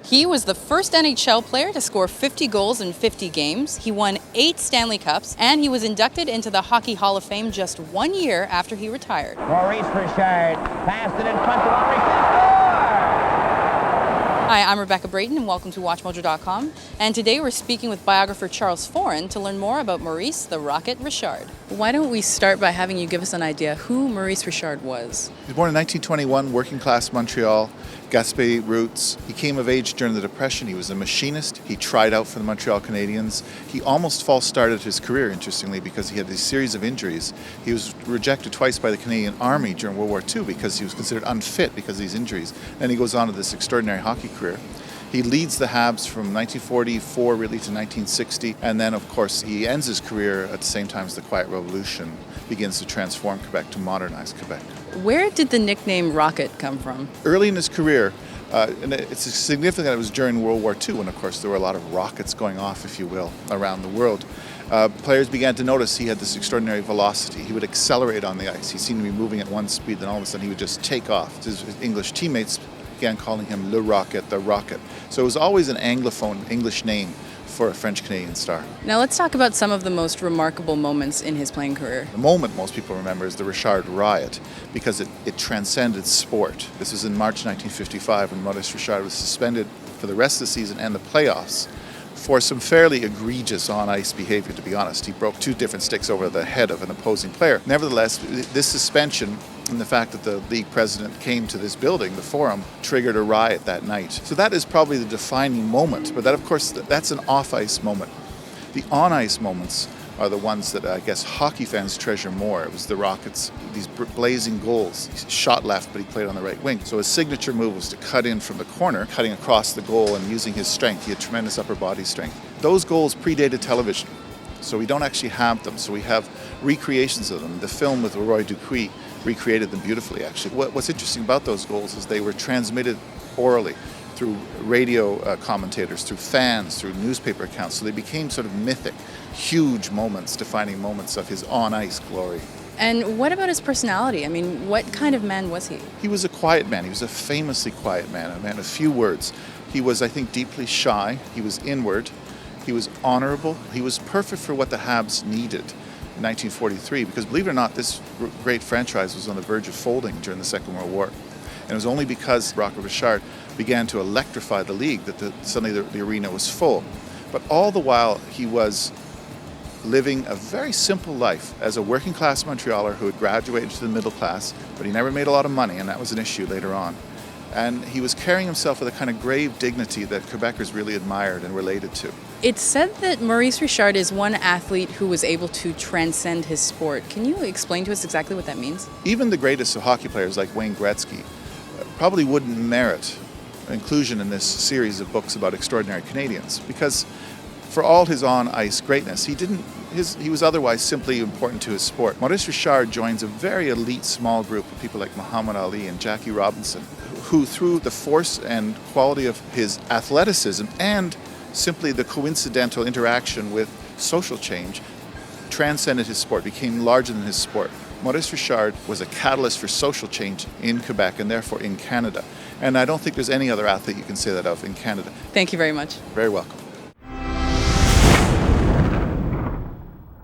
He was the first NHL player to score 50 goals in 50 games. He won 8 Stanley Cups, and he was inducted into the Hockey Hall of Fame just 1 year after he retired. Maurice Rashard passed it in front of Henry. Hi, I'm Rebecca Brayton, and welcome to WatchMojo.com. And today we're speaking with biographer Charles Foran to learn more about Maurice the Rocket Rashard. Why don't we start by having you give us an idea who Maurice Rashard was? He was born in 1921, working class Montreal, Gaspé roots. He came of age during the Depression. He was a machinist. He tried out for the Montreal Canadiens. He almost false started his career, interestingly, because he had these series of injuries. He was rejected twice by the Canadian Army during World War II because he was considered unfit because of these injuries. Then he goes on to this extraordinary hockey career. He leads the Habs from 1944 really to 1960, and then of course he ends his career at the same time as the Quiet Revolution begins to transform Quebec, to modernize Quebec. Where did the nickname Rocket come from? Early in his career, and it's significant that it was during World War II when of course there were a lot of rockets going off, if you will, around the world. Players began to notice he had this extraordinary velocity. He would accelerate on the ice. He seemed to be moving at one speed, then all of a sudden he would just take off. His English teammates began calling him Le Rocket, the Rocket. So it was always an Anglophone English name for a French-Canadian star. Now let's talk about some of the most remarkable moments in his playing career. The moment most people remember is the Rashard Riot because it transcended sport. This was in March 1955 when Maurice Rashard was suspended for the rest of the season and the playoffs for some fairly egregious on-ice behavior, to be honest. He broke 2 different sticks over the head of an opposing player. Nevertheless, this suspension and the fact that the league president came to this building, the Forum, triggered a riot that night. So that is probably the defining moment, but that, of course, that's an off-ice moment. The on-ice moments are the ones that I guess hockey fans treasure more. It was the Rockets, these blazing goals. He shot left, but he played on the right wing. So his signature move was to cut in from the corner, cutting across the goal and using his strength. He had tremendous upper body strength. Those goals predated television, so we don't actually have them. So we have recreations of them. The film with Roy Dupuis recreated them beautifully, actually. What's interesting about those goals is they were transmitted orally through radio commentators, through fans, through newspaper accounts. So they became sort of mythic, huge moments, defining moments of his on-ice glory. And what about his personality? I mean, what kind of man was he? He was a quiet man. He was a famously quiet man, a man of few words. He was, I think, deeply shy. He was inward. He was honorable. He was perfect for what the Habs needed in 1943, because believe it or not, this great franchise was on the verge of folding during the Second World War. And it was only because Rocket Rashard began to electrify the league that suddenly the arena was full. But all the while, he was living a very simple life as a working class Montrealer who had graduated to the middle class, but he never made a lot of money, and that was an issue later on. And he was carrying himself with a kind of grave dignity that Quebecers really admired and related to. It's said that Maurice Rashard is one athlete who was able to transcend his sport. Can you explain to us exactly what that means? Even the greatest of hockey players like Wayne Gretzky probably wouldn't merit inclusion in this series of books about extraordinary Canadians, because for all his on-ice greatness, he was otherwise simply important to his sport. Maurice Rashard joins a very elite small group of people like Muhammad Ali and Jackie Robinson, who through the force and quality of his athleticism and simply the coincidental interaction with social change transcended his sport, became larger than his sport. Maurice Rashard was a catalyst for social change in Quebec and therefore in Canada. And I don't think there's any other athlete you can say that of in Canada. Thank you very much. Very welcome.